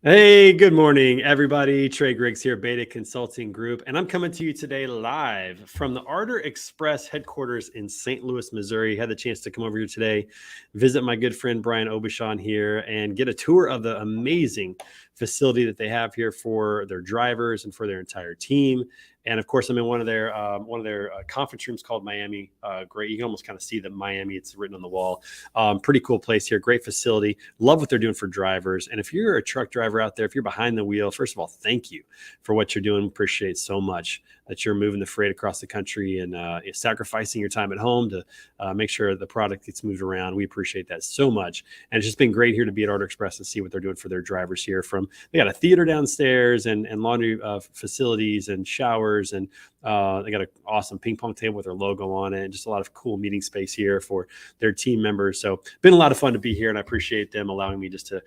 Hey, good morning, everybody. Trey Griggs here, Beta Consulting Group, and I'm coming to you today live from the Ardor Express headquarters in St. Louis, Missouri. Had the chance to come over here today, visit my good friend Brian Obashan here, and get a tour of the amazing facility that they have here for their drivers and for their entire team. And of course, I'm in one of their conference rooms called Miami. Great, you can almost kind of see the Miami. It's written on the wall. Pretty cool place here. Great facility. Love what they're doing for drivers. And if you're a truck driver out there, if you're behind the wheel, first of all, thank you for what you're doing. Appreciate so much that you're moving the freight across the country and sacrificing your time at home to make sure the product gets moved around. We appreciate that so much. And it's just been great here to be at Ardor Express and see what they're doing for their drivers here. They got a theater downstairs and laundry facilities and showers. And they got an awesome ping pong table with their logo on it and just a lot of cool meeting space here for their team members. So been a lot of fun to be here, and I appreciate them allowing me just to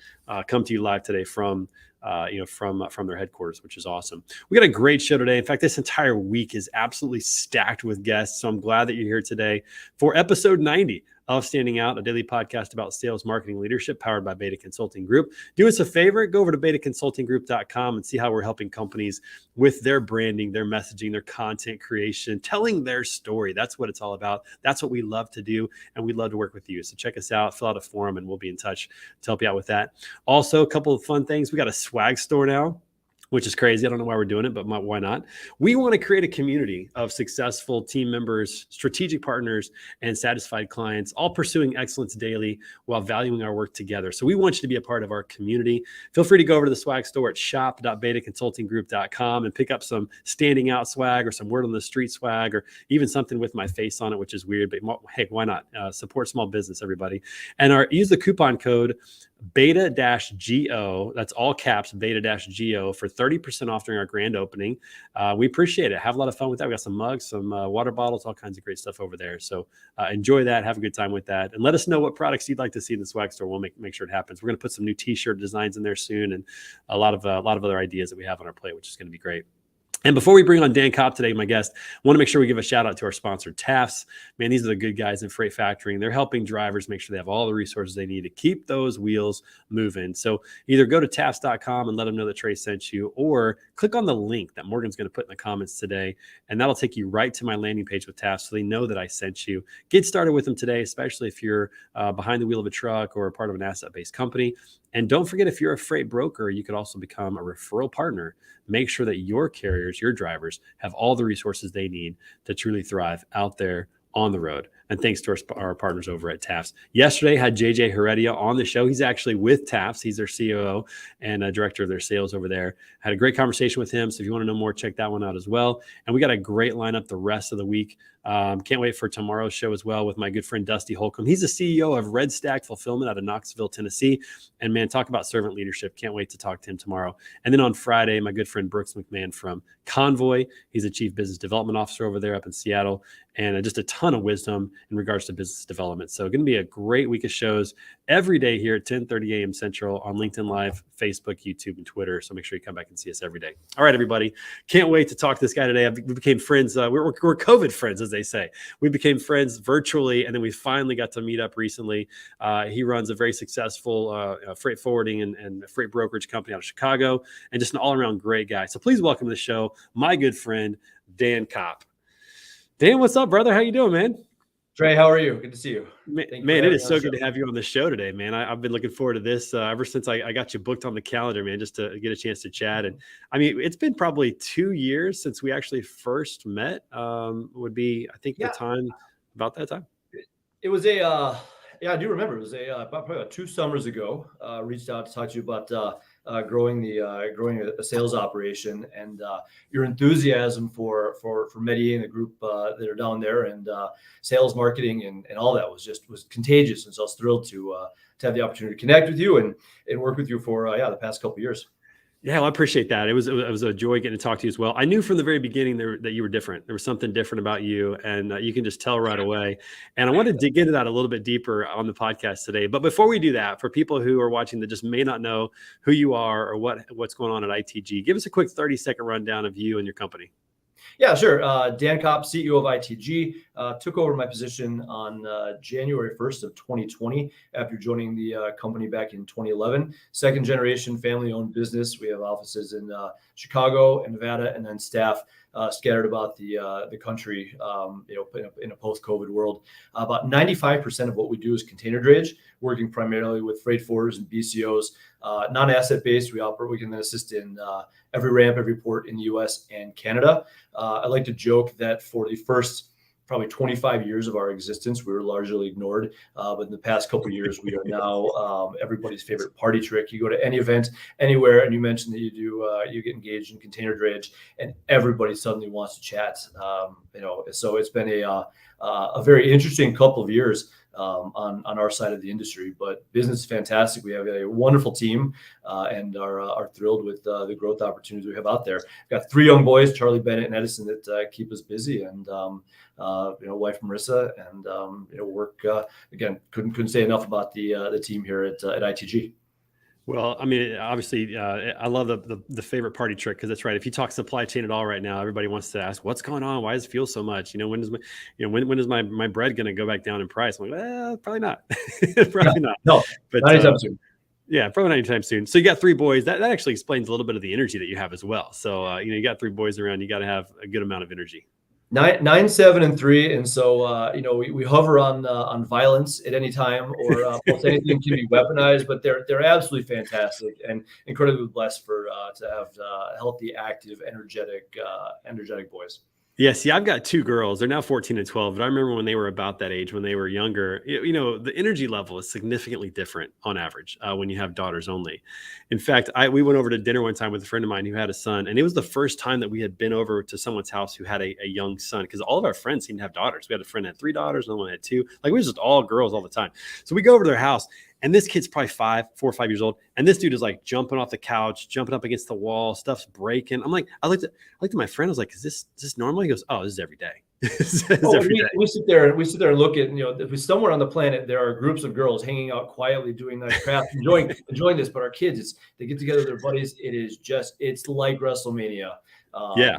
come to you live today from their headquarters, which is awesome. We got a great show today. In fact, this entire week is absolutely stacked with guests. So I'm glad that you're here today for episode 90 of Standing Out, a daily podcast about sales, marketing, leadership, powered by Beta Consulting Group. Do us a favor, go over to betaconsultinggroup.com and see how we're helping companies with their branding, their messaging, their content creation, telling their story. That's what it's all about. That's what we love to do, and we'd love to work with you. So check us out, fill out a form, and we'll be in touch to help you out with that. Also, a couple of fun things. We got a swag store now, which is crazy. I don't know why we're doing it, but why not? We want to create a community of successful team members, strategic partners, and satisfied clients, all pursuing excellence daily while valuing our work together. So we want you to be a part of our community. Feel free to go over to the swag store at shop.betaconsultinggroup.com and pick up some standing out swag or some word on the street swag or even something with my face on it, which is weird, but hey, why not? Support small business, everybody. And use the coupon code beta-go, that's all caps, beta-go, for 30% off during our grand opening. We appreciate it. Have a lot of fun with that. We got some mugs, some water bottles, all kinds of great stuff over there. So enjoy that. Have a good time with that. And let us know what products you'd like to see in the swag store. We'll make sure it happens. We're going to put some new t-shirt designs in there soon and a lot of other ideas that we have on our plate, which is going to be great. And before we bring on Dan Kopp today, my guest, I want to make sure we give a shout out to our sponsor, TAFS. Man, these are the good guys in freight factoring. They're helping drivers make sure they have all the resources they need to keep those wheels moving. So either go to TAFS.com and let them know that Trey sent you, or click on the link that Morgan's going to put in the comments today, and that'll take you right to my landing page with TAFS so they know that I sent you. Get started with them today, especially if you're behind the wheel of a truck or a part of an asset-based company. And don't forget, if you're a freight broker, you could also become a referral partner. Make sure that your carriers, your drivers, have all the resources they need to truly thrive out there on the road. And thanks to our partners over at TAFS. Yesterday, had JJ Heredia on the show. He's actually with TAFS. He's their COO and director of their sales over there. Had a great conversation with him. So if you want to know more, check that one out as well. And we got a great lineup the rest of the week. Can't wait for tomorrow's show as well with my good friend Dusty Holcomb. He's the CEO of Red Stack Fulfillment out of Knoxville, Tennessee. And man, talk about servant leadership. Can't wait to talk to him tomorrow. And then on Friday, my good friend Brooks McMahon from Convoy. He's a chief business development officer over there up in Seattle, and just a ton of wisdom in regards to business development. So going to be a great week of shows every day here at 10:30 a.m. Central on LinkedIn Live, Facebook, YouTube, and Twitter. So make sure you come back and see us every day. All right, everybody. Can't wait to talk to this guy today. We became friends. We're COVID friends, as they say. We became friends virtually, and then we finally got to meet up recently. He runs a very successful freight forwarding and freight brokerage company out of Chicago, and just an all-around great guy. So please welcome to the show my good friend, Dan Kopp. Dan, what's up, brother? How you doing, man? Trey, how are you? Good to see you. Man, it is so good to have you on the show today, man. I've been looking forward to this ever since I got you booked on the calendar, man, just to get a chance to chat. And I mean, it's been probably 2 years since we actually first met. Would be, I think, the time about that time. It was I do remember. It was probably about 2 summers ago. Reached out to talk to you about growing a sales operation, and your enthusiasm for Medi and the group that are down there, and sales, marketing, and all that was contagious. And so I was thrilled to have the opportunity to connect with you and work with you for the past couple of years. Yeah, well, I appreciate that. It was a joy getting to talk to you as well. I knew from the very beginning that you were different. There was something different about you, and you can just tell right away. And I wanted to dig into that a little bit deeper on the podcast today. But before we do that, for people who are watching that just may not know who you are or what's going on at ITG, give us a quick 30-second rundown of you and your company. Yeah, sure. Dan Kopp, CEO of ITG, took over my position on January 1st of 2020 after joining the company back in 2011. Second generation family owned business. We have offices in Chicago and Nevada, and then staff scattered about the country, in a post-COVID world. About 95% of what we do is container drayage, working primarily with freight forwarders and BCOs. Non-asset based, we can then assist in every ramp, every port in the US and Canada. I like to joke that for the first probably 25 years of our existence, we were largely ignored. But in the past couple of years, we are now everybody's favorite party trick. You go to any event, anywhere, and you mention that you get engaged in container drayage, and everybody suddenly wants to chat. So it's been a very interesting couple of years on our side of the industry, but business is fantastic. We have a wonderful team and are thrilled with the growth opportunities we have out there. We've got 3 young boys, Charlie, Bennett, and Edison, that keep us busy, and wife Marissa, and work. Again, couldn't say enough about the team here at ITG. Well, I mean, obviously, I love the favorite party trick, because that's right. If you talk supply chain at all right now, everybody wants to ask, what's going on? Why does it feel so much? When is my bread going to go back down in price? I'm like, well, probably not. Probably not. No, but not anytime soon. Yeah, probably not anytime soon. So you got 3 boys. That actually explains a little bit of the energy that you have as well. So you got 3 boys around. You got to have a good amount of energy. 9, 7, and 3, and so we hover on violence at any time, or almost anything can be weaponized. But they're absolutely fantastic, and incredibly blessed to have healthy, active, energetic boys. Yeah, see, I've got 2 girls. They're now 14 and 12, but I remember when they were about that age, when they were younger, the energy level is significantly different on average when you have daughters only. In fact, we went over to dinner one time with a friend of mine who had a son, and it was the first time that we had been over to someone's house who had a young son, because all of our friends seemed to have daughters. We had a friend that had 3 daughters, another one had 2. Like, we were just all girls all the time. So we go over to their house, and this kid's probably 4 or 5 years old. And this dude is like jumping off the couch, jumping up against the wall, stuff's breaking. I'm like, I looked at my friend. I was like, is this normal? He goes, oh, this is every day. We sit there and look at, if somewhere on the planet there are groups of girls hanging out quietly doing nice craft, enjoying this, but our kids, they get together with their buddies. It's like WrestleMania. Yeah,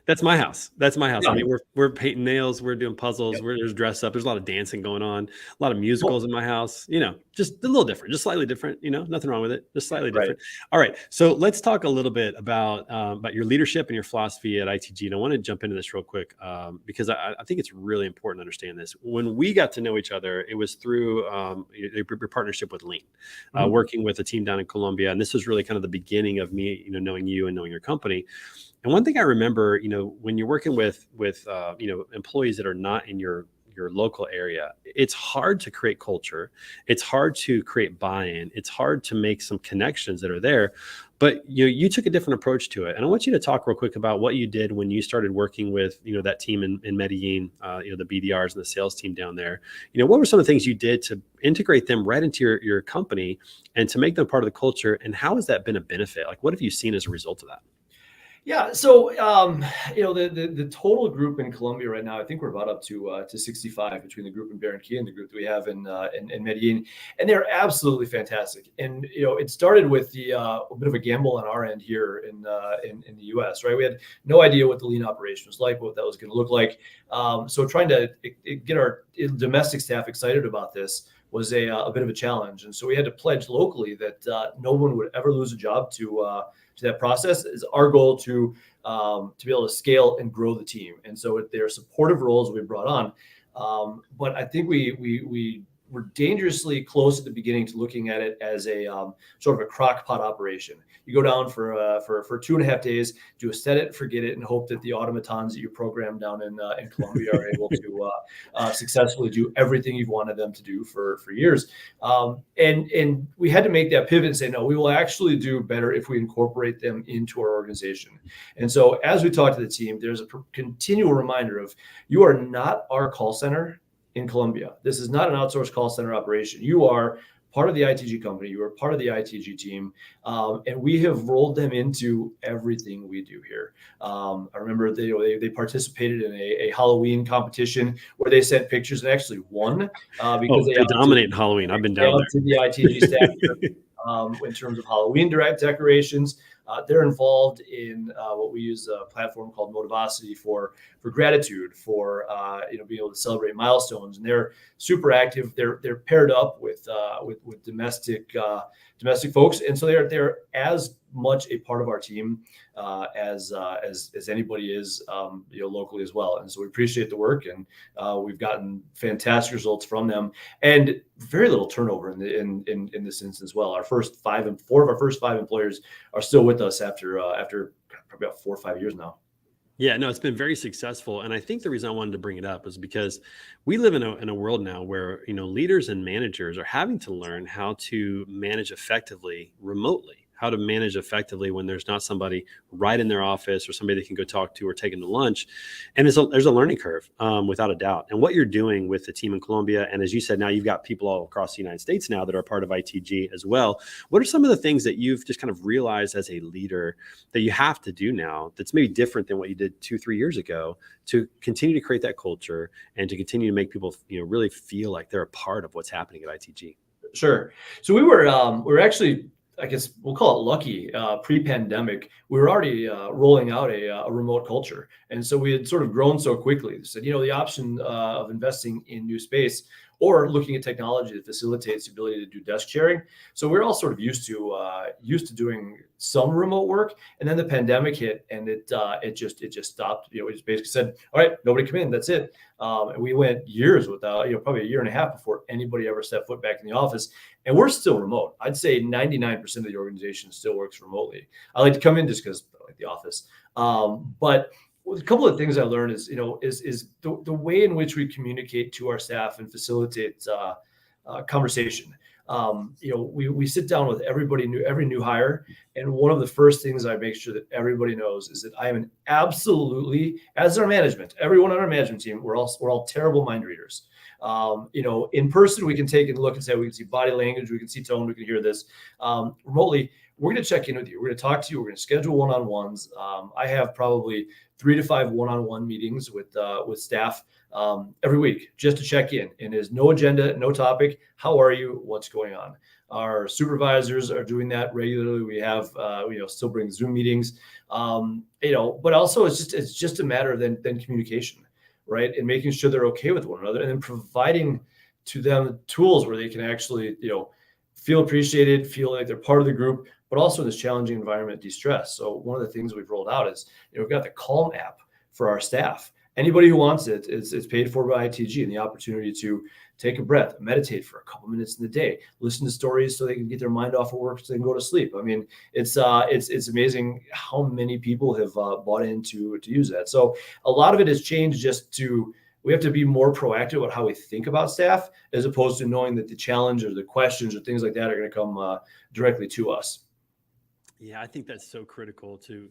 that's my house. That's my house. Yeah. I mean, we're painting nails, we're doing puzzles, Yep. there's dress up. There's a lot of dancing going on, a lot of musicals in my house. Just a little different, just slightly different. Nothing wrong with it, just slightly different. Right. All right, so let's talk a little bit about your leadership and your philosophy at ITG. And I want to jump into this real quick because I think it's really important to understand this. When we got to know each other, it was through your partnership with Lean, working with a team down in Colombia, and this was really kind of the beginning of me, knowing you and knowing your company. And one thing I remember, when you're working with employees that are not in your local area, it's hard to create culture. It's hard to create buy-in. It's hard to make some connections that are there. But you took a different approach to it. And I want you to talk real quick about what you did when you started working with that team in Medellin, the BDRs and the sales team down there. What were some of the things you did to integrate them right into your company and to make them part of the culture? And how has that been a benefit? Like, what have you seen as a result of that? Yeah, so the total group in Colombia right now, I think we're about up to 65 between the group in Barranquilla and the group that we have in Medellin, and they're absolutely fantastic. And it started with a bit of a gamble on our end here in the U.S. Right, we had no idea what the lean operation was like, what that was going to look like. So trying to get our domestic staff excited about this was a bit of a challenge, and so we had to pledge locally that no one would ever lose a job to that process. Is our goal to be able to scale and grow the team. And so they're supportive roles we brought on, but I think we were dangerously close at the beginning to looking at it as a sort of a crock pot operation. You go down for 2.5 days, do a set it and forget it, and hope that the automatons that you program down in Colombia are able to successfully do everything you've wanted them to do for years. And we had to make that pivot and say, no, we will actually do better if we incorporate them into our organization. And so as we talk to the team, there's a continual reminder of, you are not our call center in Colombia. This is not an outsourced call center operation. You are part of the ITG company. You are part of the ITG team. And we have rolled them into everything we do here. I remember they participated in a Halloween competition where they sent pictures and actually won because they dominate in Halloween. I've been down there. To the ITG staff here, in terms of Halloween decorations. they're involved in what we use a platform called Motivosity for gratitude, for being able to celebrate milestones, and they're super active. They're paired up with domestic folks, and so they're as much a part of our team as anybody is locally as well. And so we appreciate the work, and we've gotten fantastic results from them, and very little turnover in this instance as well. Four of our first 5 employers are still with us after probably about 4 or 5 years now. Yeah, no, it's been very successful. And I think the reason I wanted to bring it up is because we live in a world now where, leaders and managers are having to learn how to manage effectively remotely, how to manage effectively when there's not somebody right in their office or somebody they can go talk to or take them to lunch. And there's a learning curve, without a doubt. And what you're doing with the team in Colombia, and as you said, now you've got people all across the United States now that are part of ITG as well. What are some of the things that you've just kind of realized as a leader that you have to do now that's maybe different than what you did 2-3 years ago to continue to create that culture and to continue to make people, really feel like they're a part of what's happening at ITG? Sure. So we were actually, I guess we'll call it lucky. Pre-pandemic, we were already rolling out a remote culture, and so we had sort of grown so quickly. So the option of investing in new space or looking at technology that facilitates the ability to do desk sharing. So we're all sort of used to doing some remote work, and then the pandemic hit, and it just stopped. We just basically said, all right, nobody come in, that's it. And we went years without, probably a year and a half before anybody ever stepped foot back in the office. And we're still remote. I'd say 99% of the organization still works remotely. I like to come in just because I like the office. But a couple of things I learned is the way in which we communicate to our staff and facilitate conversation. We sit down with every new hire, and one of the first things I make sure that everybody knows is that I am an absolutely, as our management, everyone on our management team, we're all terrible mind readers. In person, we can take a look and say, we can see body language, we can see tone, we can hear this. Remotely, we're going to check in with you. We're going to talk to you. We're going to schedule one-on-ones. I have probably 3 to 5 one-on-one meetings with staff every week just to check in. And there's no agenda, no topic. How are you? What's going on? Our supervisors are doing that regularly. We have, still bring Zoom meetings, but also it's just a matter of then communication, right? And making sure they're okay with one another, and then providing to them tools where they can actually, feel appreciated, feel like they're part of the group, but also in this challenging environment, de-stress. So one of the things we've rolled out is, we've got the Calm app for our staff. Anybody who wants it, it's paid for by ITG, and the opportunity to take a breath, meditate for a couple minutes in the day, listen to stories so they can get their mind off of work so they can go to sleep. I mean, it's amazing how many people have bought into to use that. So a lot of it has changed we have to be more proactive about how we think about staff, as opposed to knowing that the challenge or the questions or things like that are going to come directly to us. Yeah, I think that's so critical to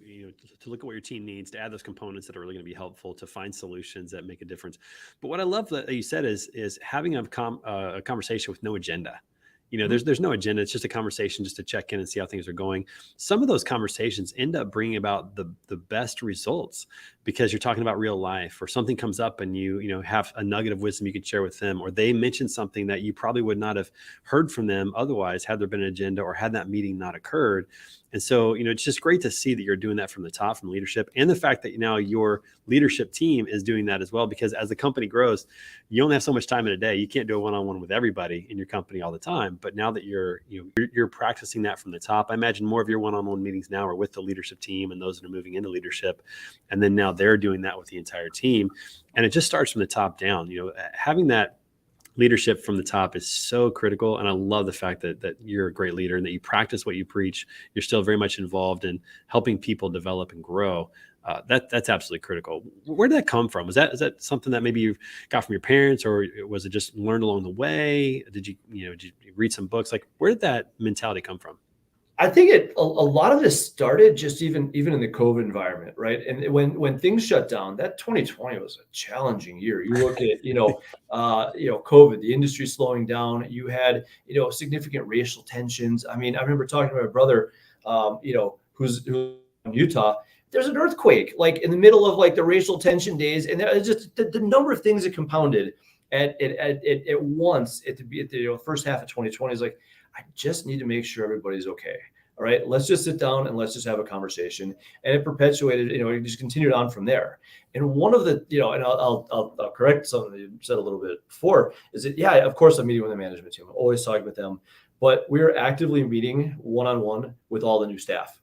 look at what your team needs, to add those components that are really going to be helpful, to find solutions that make a difference. But what I love that you said is having a conversation with no agenda. There's no agenda. It's just a conversation just to check in and see how things are going. Some of those conversations end up bringing about the best results because you're talking about real life, or something comes up and you have a nugget of wisdom you can share with them, or they mention something that you probably would not have heard from them otherwise had there been an agenda or had that meeting not occurred. And so, it's just great to see that you're doing that from the top, from leadership, and the fact that now your leadership team is doing that as well, because as the company grows, you only have so much time in a day. You can't do a one-on-one with everybody in your company all the time. But now that you're practicing that from the top, I imagine more of your one-on-one meetings now are with the leadership team and those that are moving into leadership. And then now they're doing that with the entire team. And it just starts from the top down. Having that leadership from the top is so critical. And I love the fact that you're a great leader and that you practice what you preach. You're still very much involved in helping people develop and grow. That's absolutely critical. Where did that come from? Is that something that maybe you got from your parents, or was it just learned along the way? Did you read some books? Like, where did that mentality come from? I think a lot of this started just even in the COVID environment, right? And when things shut down, that 2020 was a challenging year. You look at COVID, the industry slowing down. You had significant racial tensions. I mean, I remember talking to my brother, who's in Utah. There's an earthquake like in the middle of like the racial tension days, and there's just the number of things that compounded at once at the first half of 2020 is like, I just need to make sure everybody's okay. All right, let's just sit down and let's just have a conversation. And it perpetuated, it just continued on from there. And one of the, and I'll correct something that you said a little bit before, is that, yeah, of course I'm meeting with the management team. I'm always talking with them, but we're actively meeting one-on-one with all the new staff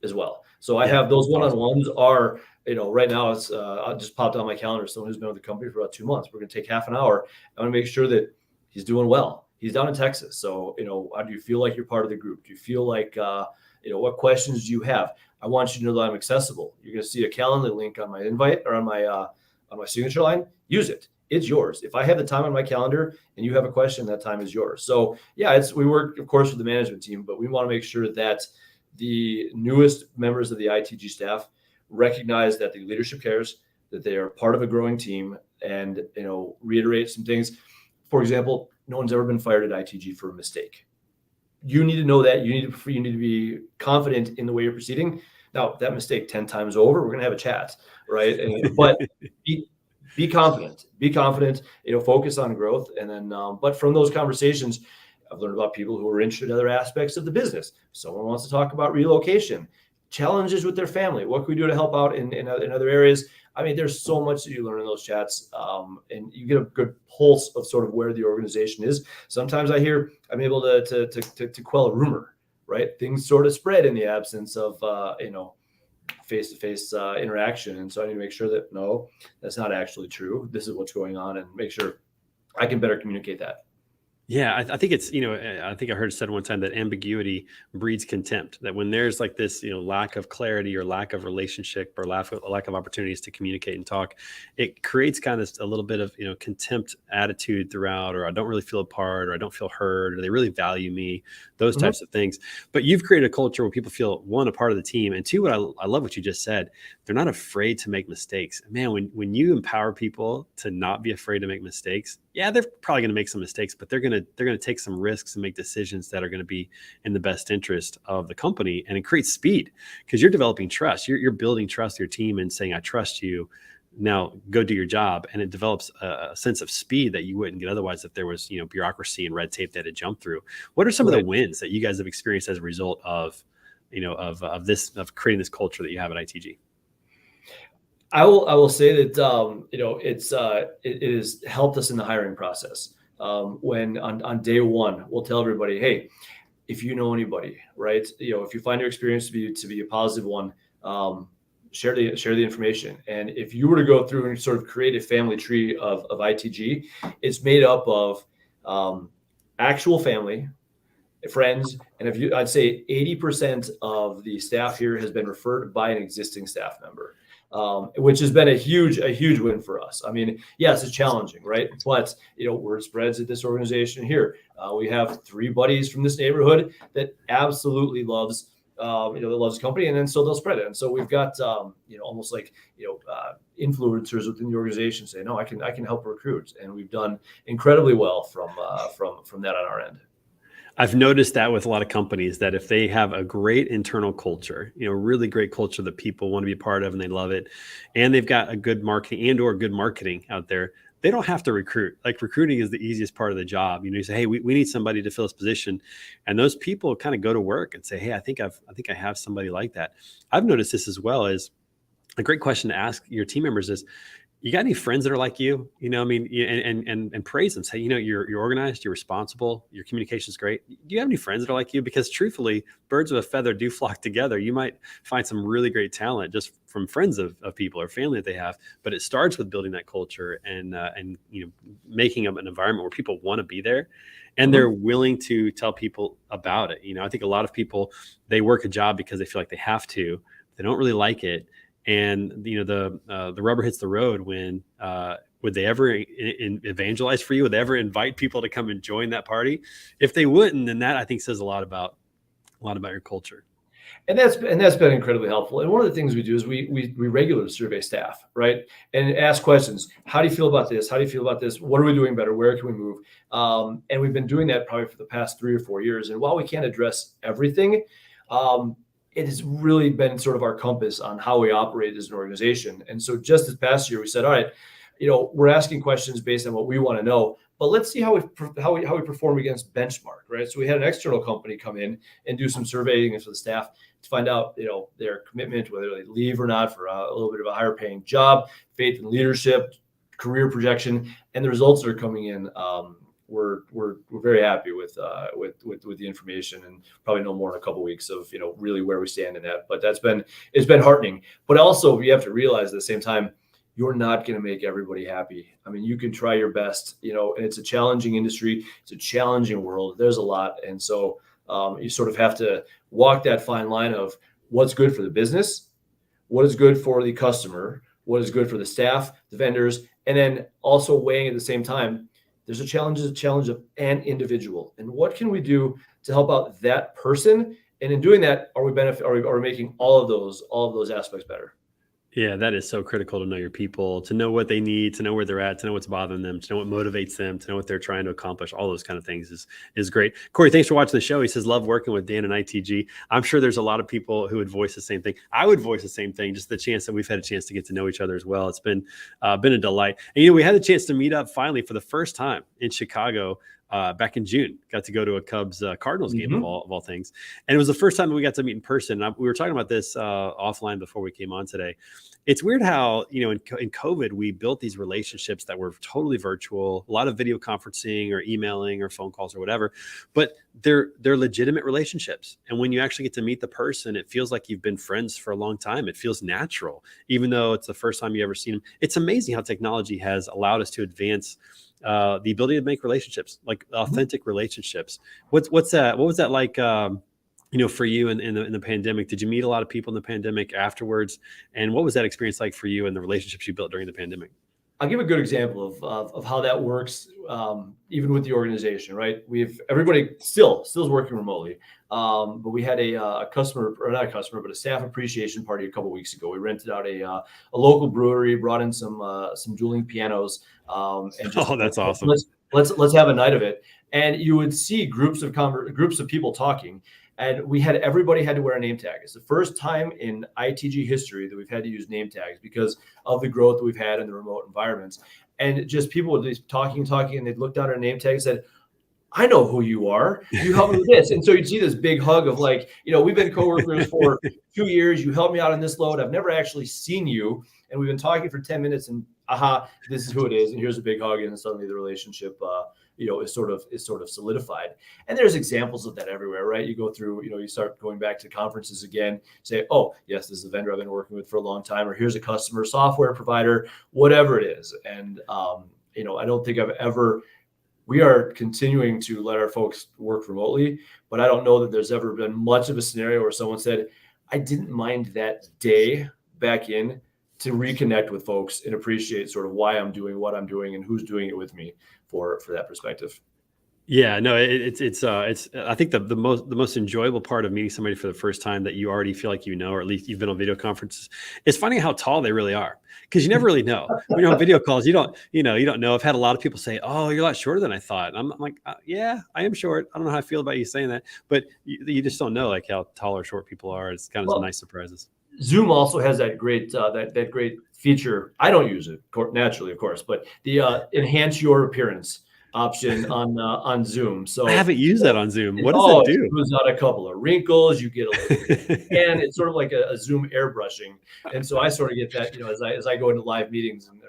as well. So I have those one-on-ones are, right now it's I just popped on my calendar. Someone who's been with the company for about 2 months. We're going to take half an hour. I want to make sure that he's doing well. He's down in Texas. So, how do you feel like you're part of the group? Do you feel like, what questions do you have? I want you to know that I'm accessible. You're going to see a calendar link on my invite or on my signature line. Use it. It's yours. If I have the time on my calendar and you have a question, that time is yours. So yeah, we work, of course, with the management team, but we want to make sure that the newest members of the ITG staff recognize that the leadership cares, that they are part of a growing team, and reiterate some things. For example, no one's ever been fired at ITG for a mistake. You need to know that. You need to be confident in the way you're proceeding. Now, that mistake 10 times over, we're going to have a chat, right? But be confident. Be confident. Focus on growth, and then. But from those conversations, I've learned about people who are interested in other aspects of the business. Someone wants to talk about relocation, challenges with their family. What can we do to help out in other areas? I mean, there's so much that you learn in those chats, and you get a good pulse of sort of where the organization is. Sometimes I'm able to quell a rumor, right? Things sort of spread in the absence of, face-to-face interaction. And so I need to make sure that, no, that's not actually true. This is what's going on, and make sure I can better communicate that. Yeah, I think it's, I think I heard it said one time that ambiguity breeds contempt, that when there's like this, lack of clarity or lack of relationship or lack of opportunities to communicate and talk, it creates kind of a little bit of, contempt attitude throughout, or I don't really feel a part, or I don't feel heard, or they really value me, those types of things. But you've created a culture where people feel, one, a part of the team, and two, I love what you just said, they're not afraid to make mistakes. Man, when you empower people to not be afraid to make mistakes, yeah, they're probably going to make some mistakes, but they're going to take some risks and make decisions that are going to be in the best interest of the company. And it creates speed because you're developing trust. You're building trust with your team and saying, I trust you. Now go do your job. And it develops a sense of speed that you wouldn't get otherwise if there was, bureaucracy and red tape that had jumped through. What are some of the wins that you guys have experienced as a result of, of creating this culture that you have at ITG? I will say that it has helped us in the hiring process. When on day one, we'll tell everybody, hey, if you know anybody, right, if you find your experience to be a positive one, share the information. And if you were to go through and sort of create a family tree of ITG, it's made up of actual family, friends, and I'd say 80% of the staff here has been referred by an existing staff member. Which has been a huge win for us. I mean, yes, it's challenging, right? But, word spreads at this organization here. We have 3 buddies from this neighborhood that absolutely loves, the company. And then so they'll spread it. And so we've got, almost like, influencers within the organization say, no, I can help recruit. And we've done incredibly well from that on our end. I've noticed that with a lot of companies, that if they have a great internal culture, really great culture that people want to be a part of and they love it, and they've got a good marketing and or good marketing out there, they don't have to recruit. Like, recruiting is the easiest part of the job. You say, hey, we need somebody to fill this position. And those people kind of go to work and say, hey, I think I have somebody like that. I've noticed this as well. As a great question to ask your team members is, you got any friends that are like you? And praise them. Say, you're organized, you're responsible, your communication is great. Do you have any friends that are like you? Because truthfully, birds of a feather do flock together. You might find some really great talent just from friends of people or family that they have. But it starts with building that culture and making an environment where people want to be there, and they're willing to tell people about it. I think a lot of people, they work a job because they feel like they have to. They don't really like it. And the rubber hits the road when would they ever evangelize for you? Would they ever invite people to come and join that party? If they wouldn't, then that, I think, says a lot about your culture. And that's been incredibly helpful. And one of the things we do is we regularly survey staff, right, and ask questions. How do you feel about this? How do you feel about this? What are we doing better? Where can we move? And we've been doing that probably for the past 3 or 4 years. And while we can't address everything, it has really been sort of our compass on how we operate as an organization. And so just this past year, we said, all right, we're asking questions based on what we want to know, but let's see how we perform against benchmark, right? So we had an external company come in and do some surveying for the staff to find out, their commitment, whether they leave or not for a little bit of a higher paying job, faith in leadership, career projection, and the results that are coming in. We're very happy with the information, and probably know more in a couple of weeks of really where we stand in that. But it's been heartening. But also, you have to realize at the same time, you're not going to make everybody happy. I mean, you can try your best, and it's a challenging industry. It's a challenging world. There's a lot, and so you sort of have to walk that fine line of what's good for the business, what is good for the customer, what is good for the staff, the vendors, and then also weighing at the same time. There's a challenge of an individual, and what can we do to help out that person? And in doing that, are we making all of those aspects better? Yeah, that is so critical to know your people, to know what they need, to know where they're at, to know what's bothering them, to know what motivates them, to know what they're trying to accomplish. All those kind of things is great. Corey, thanks for watching the show. He says, love working with Dan and ITG. I'm sure there's a lot of people who would voice the same thing. I would voice the same thing, just the chance that we've had a chance to get to know each other as well. It's been a delight. And, we had a chance to meet up finally for the first time in Chicago back in June. Got to go to a Cubs Cardinals game of all things. And it was the first time we got to meet in person. We were talking about this offline before we came on today. It's weird how, in COVID, we built these relationships that were totally virtual, a lot of video conferencing or emailing or phone calls or whatever, but they're legitimate relationships. And when you actually get to meet the person, it feels like you've been friends for a long time. It feels natural, even though it's the first time you ever seen them. It's amazing how technology has allowed us to advance the ability to make relationships, like authentic relationships. What's that? What was that like? For you in the pandemic? Did you meet a lot of people in the pandemic afterwards? And what was that experience like for you and the relationships you built during the pandemic? I'll give a good example of how that works, even with the organization, right? Everybody still is working remotely, but we had a customer, or not a customer, but a staff appreciation party a couple of weeks ago. We rented out a local brewery, brought in some dueling pianos, and just, that's awesome. Let's have a night of it. And you would see groups of people talking. And everybody had to wear a name tag. It's the first time in ITG history that we've had to use name tags because of the growth that we've had in the remote environments. And just people would be talking, and they'd look down at a name tag and said, I know who you are. You helped me with this. And so you'd see this big hug of like, we've been coworkers for 2 years. You helped me out on this load. I've never actually seen you. And we've been talking for 10 minutes and this is who it is. And here's a big hug. And suddenly the relationship, is sort of solidified. And there's examples of that everywhere, right? You go through, you start going back to conferences again, say, oh, yes, this is a vendor I've been working with for a long time, or here's a customer software provider, whatever it is. And, I don't think we are continuing to let our folks work remotely, but I don't know that there's ever been much of a scenario where someone said, I didn't mind that day back in to reconnect with folks and appreciate sort of why I'm doing what I'm doing and who's doing it with me for that perspective. Yeah, no, it's I think the most enjoyable part of meeting somebody for the first time that you already feel like or at least you've been on video conferences, is finding out how tall they really are, because you never really know. When you're on video calls, you don't know. I've had a lot of people say, "Oh, you're a lot shorter than I thought." And I'm like, "Yeah, I am short. I don't know how I feel about you saying that," but you just don't know like how tall or short people are. It's kind of some nice surprises. Zoom also has that great that great feature. I don't use it naturally, of course, but the enhance your appearance option on Zoom. So I haven't used that on Zoom. What does it do? It smooths out a couple of wrinkles. You get a little, and it's sort of like a Zoom airbrushing. And so I sort of get that, as I go into live meetings. And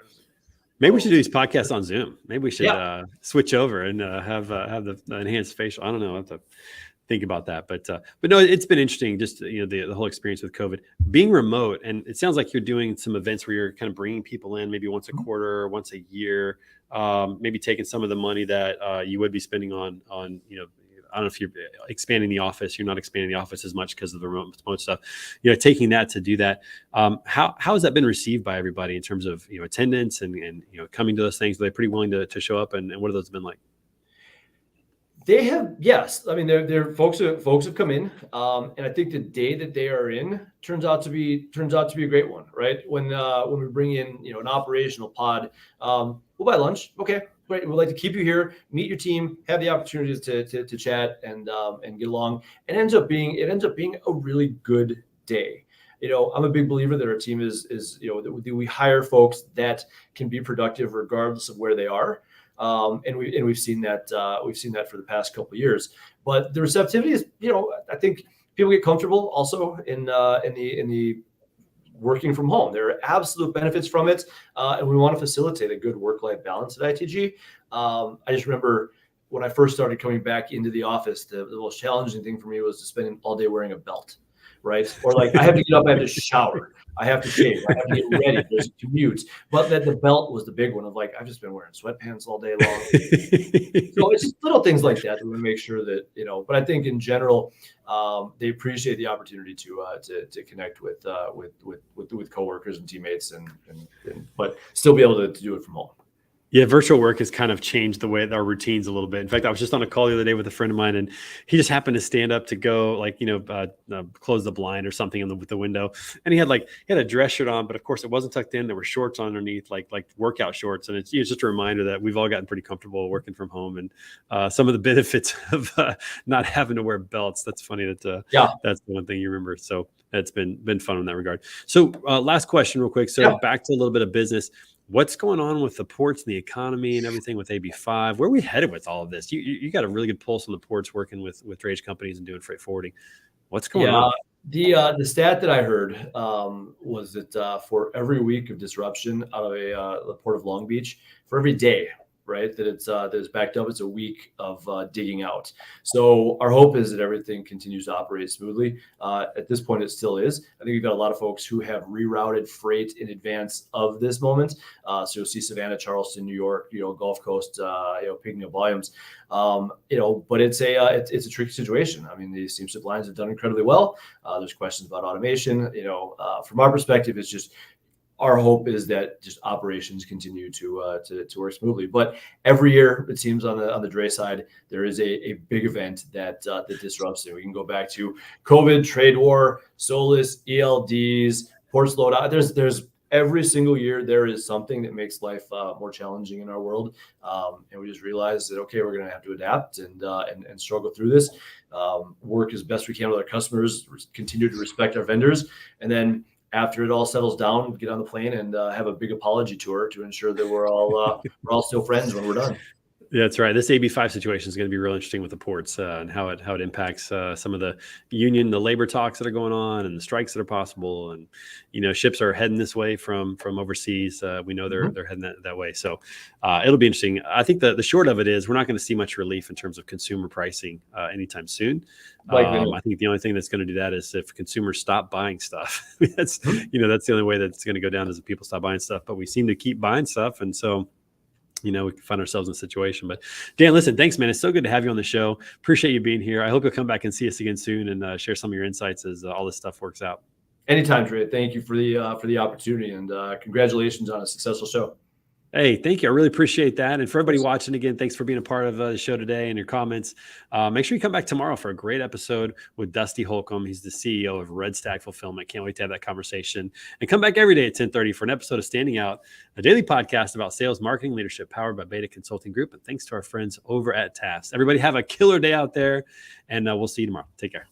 maybe we should do these podcasts on Zoom. Maybe we should switch over and have the enhanced facial. I don't know. I have to think about that, but no, it's been interesting. Just the whole experience with COVID, being remote, and it sounds like you're doing some events where you're kind of bringing people in, maybe once a quarter, once a year, maybe taking some of the money that you would be spending on I don't know if you're expanding the office. You're not expanding the office as much because of the remote stuff. Taking that to do that. How has that been received by everybody in terms of attendance and coming to those things? Are they pretty willing to show up, and what have those been like? They have, yes. I mean, they're folks have come in, and I think the day that they are in turns out to be a great one, right? When we bring in an operational pod, we'll buy lunch. Okay, great. We'd like to keep you here, meet your team, have the opportunities to chat and get along. It ends up being a really good day. I'm a big believer that our team is that we hire folks that can be productive regardless of where they are. And we've seen that for the past couple of years. But the receptivity is, I think people get comfortable also in the working from home. There are absolute benefits from it, and we want to facilitate a good work-life balance at ITG. I just remember when I first started coming back into the office, the most challenging thing for me was to spend all day wearing a belt, right? Or like I have to get up, I have to shower, I have to shave, I have to get ready. There's a commute, but that the belt was the big one of like I've just been wearing sweatpants all day long. So it's just little things like that we make sure that But I think in general, they appreciate the opportunity to connect with coworkers and teammates, and but still be able to do it from home. Yeah, virtual work has kind of changed the way our routines a little bit. In fact, I was just on a call the other day with a friend of mine, and he just happened to stand up to go, close the blind or something with the window, and he had a dress shirt on, but of course it wasn't tucked in. There were shorts underneath, like workout shorts, and it's just a reminder that we've all gotten pretty comfortable working from home, and some of the benefits of not having to wear belts. That's funny that's the one thing you remember. So it's been fun in that regard. So last question, real quick. So back to a little bit of business. What's going on with the ports and the economy and everything with AB5? Where are we headed with all of this? You got a really good pulse on the ports, working with drayage companies and doing freight forwarding. What's going on? The stat that I heard was that for every week of disruption out of the port of Long Beach, for every day, right, that it's backed up, it's a week of digging out. So our hope is that everything continues to operate smoothly. At this point, it still is. I think we've got a lot of folks who have rerouted freight in advance of this moment. So you'll see Savannah, Charleston, New York, Gulf Coast, picking up volumes. But it's a tricky situation. I mean, the steamship lines have done incredibly well. There's questions about automation. From our perspective, it's just, our hope is that just operations continue to work smoothly. But every year, it seems on the dray side, there is a big event that disrupts it. We can go back to COVID, trade war, SOLAS, ELDs, port slowdown. There's every single year there is something that makes life more challenging in our world, and we just realize that we're going to have to adapt and struggle through this. Work as best we can with our customers, continue to respect our vendors, and then after it all settles down, get on the plane and have a big apology tour to ensure that we're all still friends when we're done. Yeah, that's right. This AB5 situation is going to be real interesting with the ports and how it impacts some of the labor talks that are going on and the strikes that are possible. And ships are heading this way from overseas. We know they're heading that way. So it'll be interesting. I think the short of it is we're not going to see much relief in terms of consumer pricing anytime soon. I think the only thing that's going to do that is if consumers stop buying stuff. That's the only way that's going to go down, is if people stop buying stuff. But we seem to keep buying stuff, and so we can find ourselves in a situation. But Dan, listen, thanks, man. It's so good to have you on the show. Appreciate you being here. I hope you'll come back and see us again soon and share some of your insights as all this stuff works out. Anytime, Trey. Thank you for the opportunity, and congratulations on a successful show. Hey, thank you. I really appreciate that. And for everybody watching, again, thanks for being a part of the show today and your comments. Make sure you come back tomorrow for a great episode with Dusty Holcomb. He's the CEO of Red Stack Fulfillment. Can't wait to have that conversation. And come back every day at 10:30 for an episode of Standing Out, a daily podcast about sales, marketing, leadership, powered by Beta Consulting Group. And thanks to our friends over at TAS. Everybody have a killer day out there, and we'll see you tomorrow. Take care.